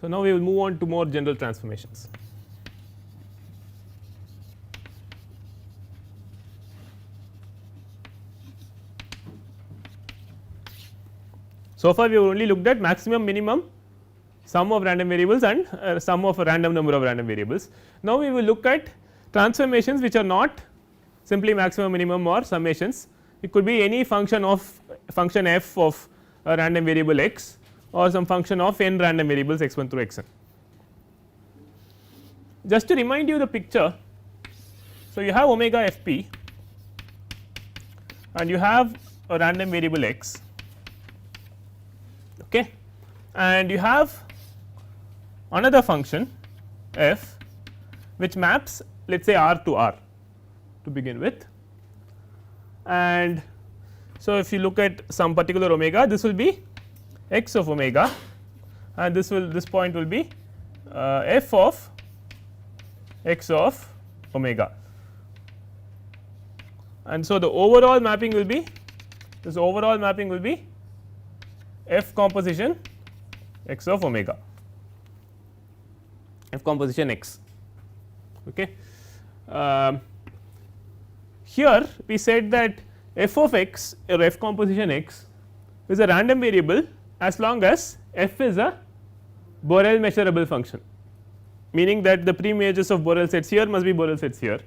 So, now we will move on to more general transformations. So far we have only looked at maximum, minimum, sum of random variables and sum of a random number of random variables. Now, we will look at transformations which are not simply maximum, minimum or summations. It could be any function of function f of a random variable x or some function of n random variables x 1 through x n. Just to remind you the picture, so you have omega f p and you have a random variable x, okay, and you have another function f which maps let us say r to r to begin with, and so if you look at some particular omega, this will be x of omega and this point will be f of x of omega, and so the overall mapping will be f composition x of omega, f composition x. Okay. Here we said that f of x or f composition x is a random variable as long as f is a Borel measurable function, meaning that the pre-images of Borel sets here must be Borel sets here,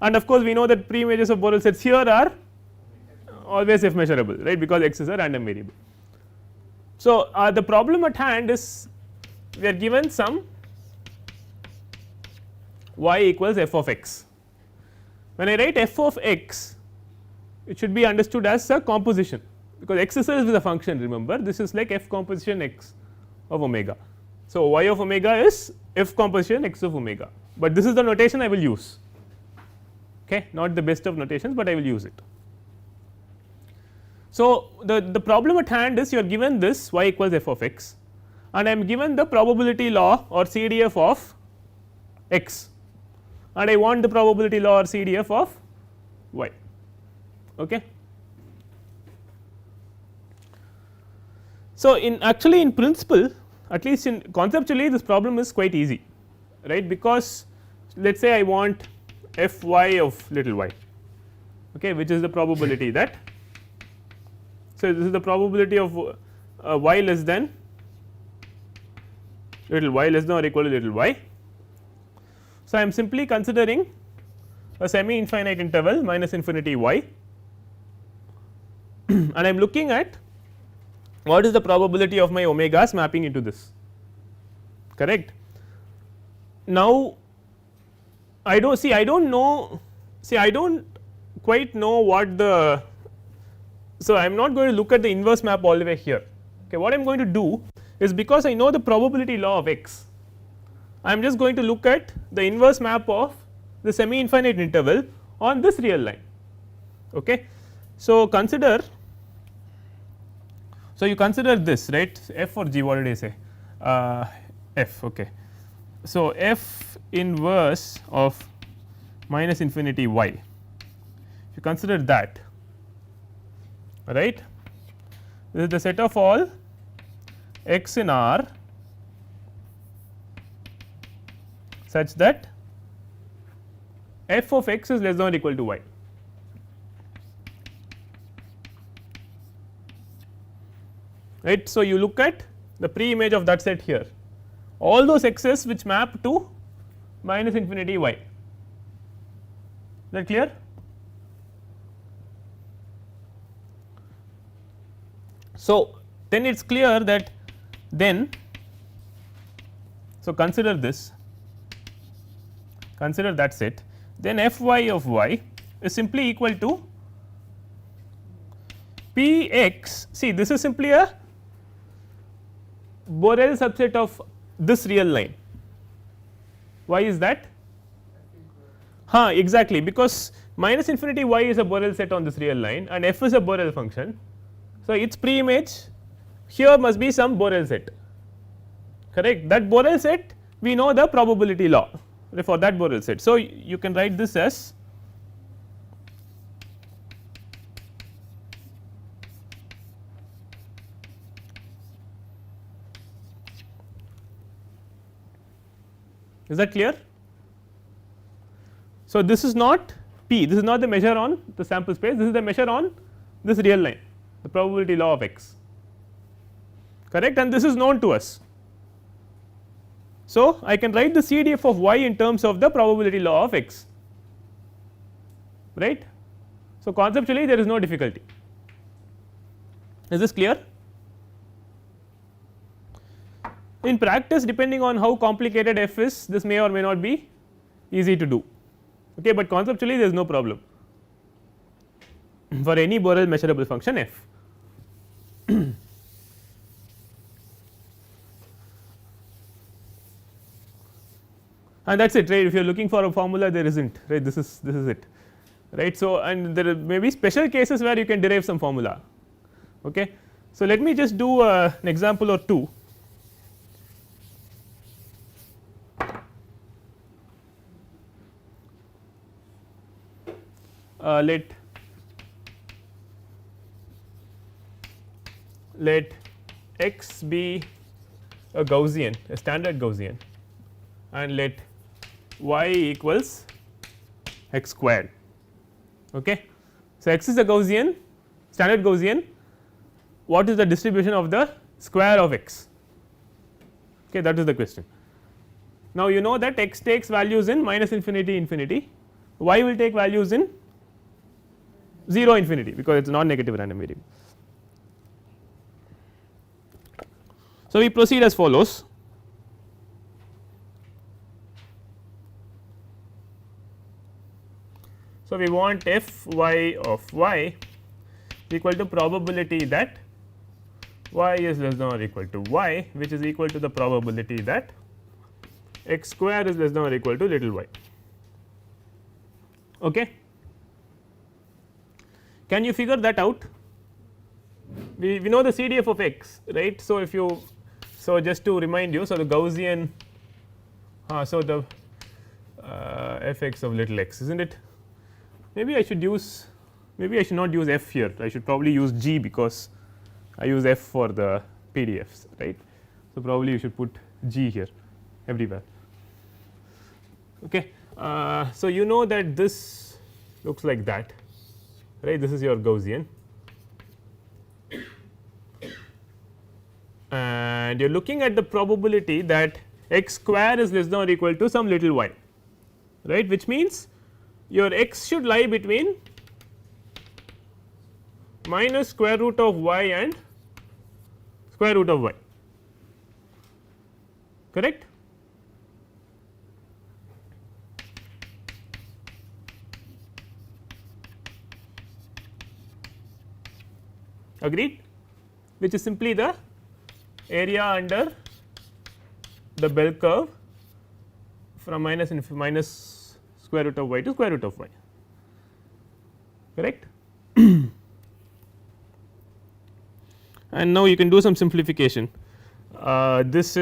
and of course, we know that pre-images of Borel sets here are always f measurable, right, because x is a random variable. So, the problem at hand is we are given some y equals f of x. When I write f of x, it should be understood as a composition, because x itself is a function, remember this is like f composition x of omega. So, y of omega is f composition x of omega, but this is the notation I will use, okay, not the best of notations, but I will use it. So, the problem at hand is you are given this y equals f of x and I am given the probability law or CDF of x, and I want the probability law or CDF of y. Okay. So, in principle, at least in conceptually, this problem is quite easy, right, because let us say I want f y of little y, okay, which is the probability that, so this is the probability of y less than little y less than or equal to little y. So, I am simply considering a semi infinite interval minus infinity y and I am looking at what is the probability of my omegas mapping into this, correct. Now, I don't quite know what the, so I am not going to look at the inverse map all the way here, okay. What I am going to do is, because I know the probability law of x, I am just going to look at the inverse map of the semi infinite interval on this real line, okay. So, you consider this, right, f or g, what did I say, f, okay. So, f inverse of minus infinity y, if you consider that, right, this is the set of all x in R such that f of x is less than or equal to y. Right. So, you look at the pre image of that set here, all those x's which map to minus infinity y, is that clear? So, then it is clear that then, so consider this, consider that set, then f y of y is simply equal to p x, see this is simply a Borel subset of this real line. Why is that? Exactly, because minus infinity y is a Borel set on this real line and f is a Borel function. So, its pre image here must be some Borel set, correct. That Borel set we know the probability law for that Borel set. So, you can write this as Is that clear? So, this is not p, this is not the measure on the sample space, this is the measure on this real line, the probability law of x, correct, and this is known to us. So, I can write the CDF of y in terms of the probability law of x, right. So, conceptually there is no difficulty. Is this clear? In practice, depending on how complicated f is, this may or may not be easy to do, okay, but conceptually there is no problem for any Borel measurable function f. And that is it, right. If you are looking for a formula, there is not, right, this is it, right. So, and there may be special cases where you can derive some formula, okay. So, let me just do an example or two. Let x be a Gaussian, a standard Gaussian, and let y equals x squared. Okay. So, x is a Gaussian, standard Gaussian. What is the distribution of the square of x? Okay, that is the question. Now, you know that x takes values in minus infinity infinity, y will take values in 0 infinity, because it is non negative random variable. So, we proceed as follows. So, we want f y of y equal to probability that y is less than or equal to y, which is equal to the probability that x square is less than or equal to little y. Okay. Can you figure that out? We know the CDF of x, right. So, if you, so just to remind you, so the Gaussian, so the f x of little x, is not it? Maybe I should use, maybe I should not use f here, I should probably use g, because I use f for the PDFs, right. So, probably you should put g here everywhere. Okay. So, you know that this looks like that, right, this is your Gaussian, and you are looking at the probability that x square is less than or equal to some little y, right, which means your x should lie between minus square root of y and square root of y, correct. Agreed, which is simply the area under the bell curve from minus square root of y to square root of y, correct. And now you can do some simplification. This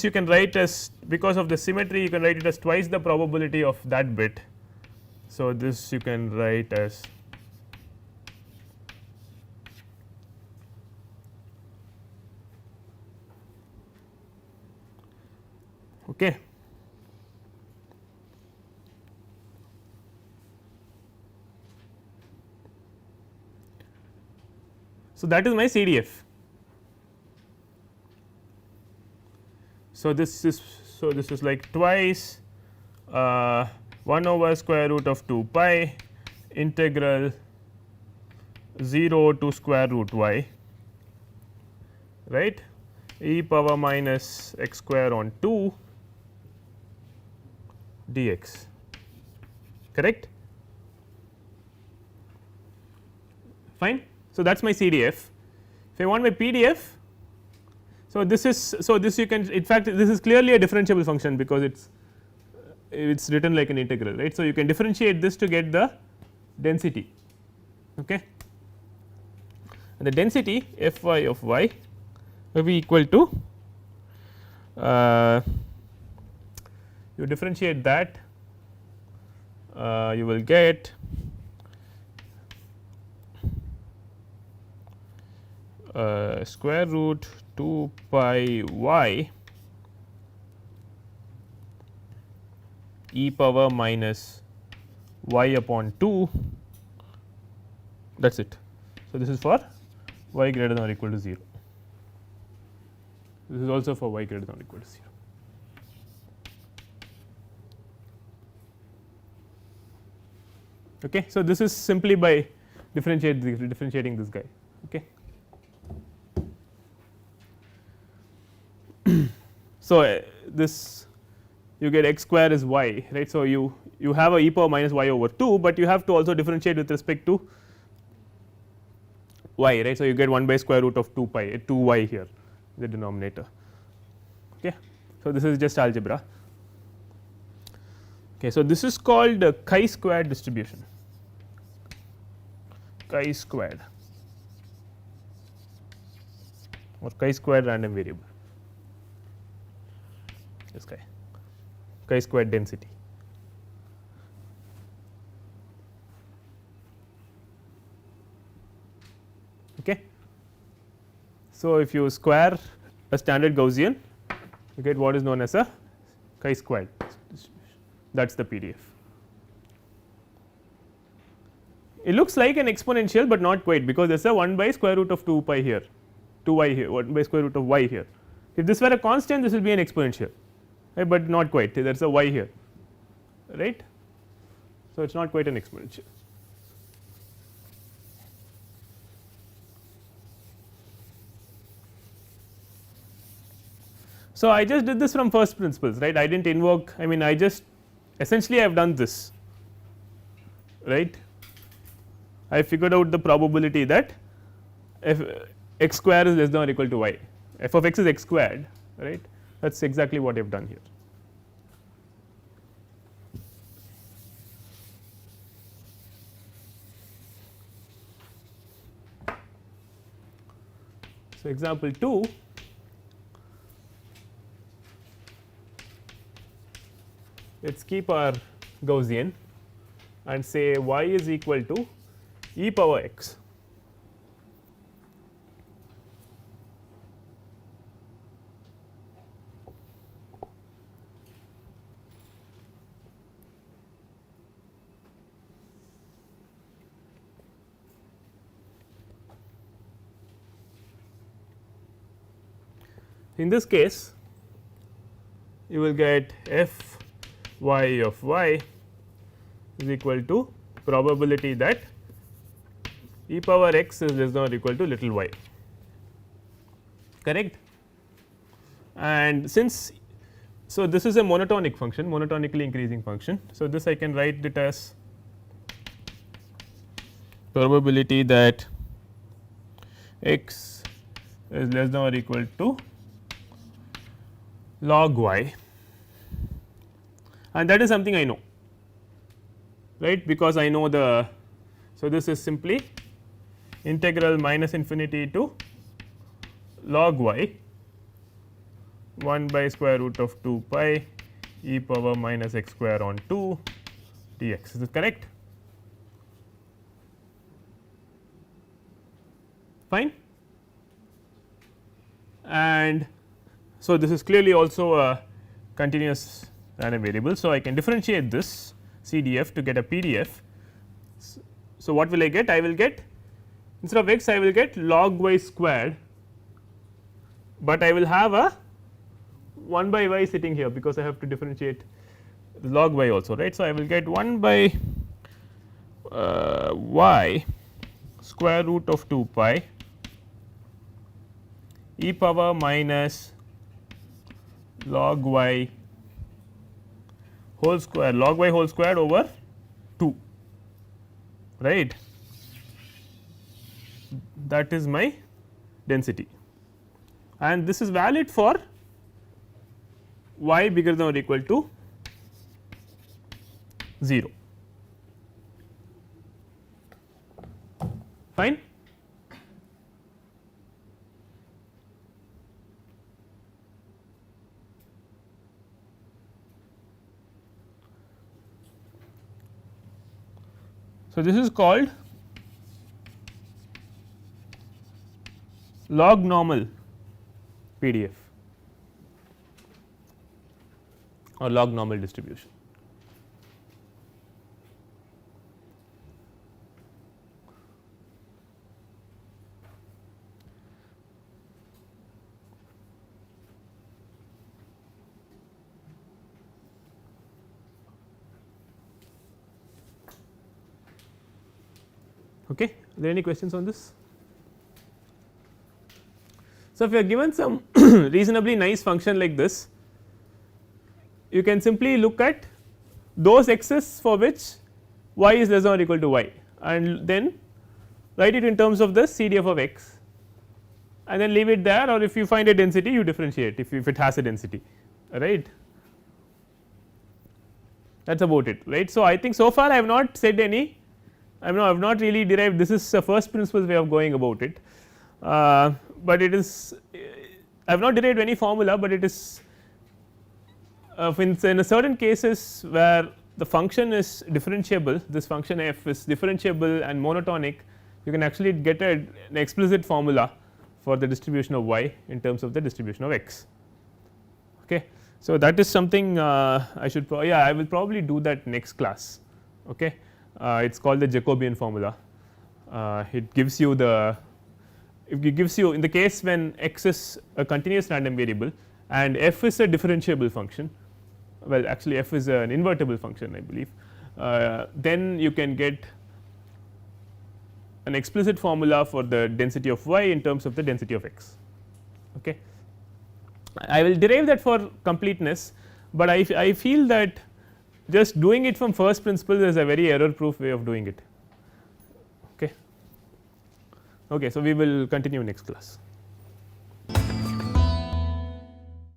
you can write as, because of the symmetry, you can write it as twice the probability of that bit. So, this you can write as okay. So, that is my CDF. So, this is like twice 1 over square root of 2 pi integral 0 to square root y, right, e power minus x square on 2 dx, correct, fine. So, that is my CDF. If I want my PDF, so this is, so this you can, in fact this is clearly a differentiable function, because it is written like an integral, right. So, you can differentiate this to get the density, okay, and the density f y of y will be equal to, you differentiate that, you will get square root 2 pi y e power minus y upon 2, that is it. So, this is for y greater than or equal to 0, this is also for y greater than or equal to 0. Okay. So, this is simply by differentiating this guy. Okay. So, this you get x square is y, right. So, you have a e power minus y over 2, but you have to also differentiate with respect to y, right. So, you get 1 by square root of 2 pi 2 y here the denominator. Okay. So, this is just algebra. Okay. So, this is called chi-squared distribution, chi-squared or chi-squared random variable, this guy, chi-squared density. Okay. So, if you square a standard Gaussian, you get what is known as a chi-squared distribution, that is the PDF. It looks like an exponential, but not quite, because there is a 1 by square root of 2 pi here, 2 y here, 1 by square root of y here. If this were a constant, this will be an exponential, right, but not quite, there is a y here, right. So, it is not quite an exponential. So, I just did this from first principles, right. I did not invoke, I mean I just essentially I have done this, right. I figured out the probability that if x square is less than or equal to y, f of x is x squared, right, that is exactly what I have done here. So, example 2, let us keep our Gaussian and say y is equal to e power x. In this case, you will get f y of y is equal to probability that e power x is less than or equal to little y, correct. And since, so this is a monotonic function, monotonically increasing function. So, this I can write it as probability that x is less than or equal to log y, and that is something I know, right, because I know the. So, this is simply integral minus infinity to log y 1 by square root of 2 pi e power minus x square on 2 dx, is it correct? Fine. And so, this is clearly also a continuous random variable. So, I can differentiate this CDF to get a PDF. So, what will I get? I will get, instead of x I will get log y squared, but I will have a 1 by y sitting here, because I have to differentiate log y also, right. So, I will get 1 by y square root of 2 pi e power minus log y whole square, log y whole squared over 2, right. That is my density, and this is valid for y bigger than or equal to 0, fine. So, this is called log normal PDF or log normal distribution. Okay. Are there any questions on this? So, if you are given some reasonably nice function like this, you can simply look at those x's for which y is less than or equal to y, and then write it in terms of the CDF of x, and then leave it there, or if you find a density you differentiate if it has a density, right. That is about it, right. So, I think so far I have not said any, I have not really derived, this is a first principles way of going about it, but it is I have not derived any formula, but it is in a certain cases where the function is differentiable, this function f is differentiable and monotonic, you can actually get an explicit formula for the distribution of y in terms of the distribution of x. Okay. So, that is something I should I will probably do that next class. Okay. It is called the Jacobian formula. It gives you in the case when x is a continuous random variable and f is a differentiable function, well actually f is an invertible function I believe, then you can get an explicit formula for the density of y in terms of the density of x. Okay. I will derive that for completeness, but I feel that just doing it from first principles is a very error proof way of doing it. Okay. Okay, so we will continue next class.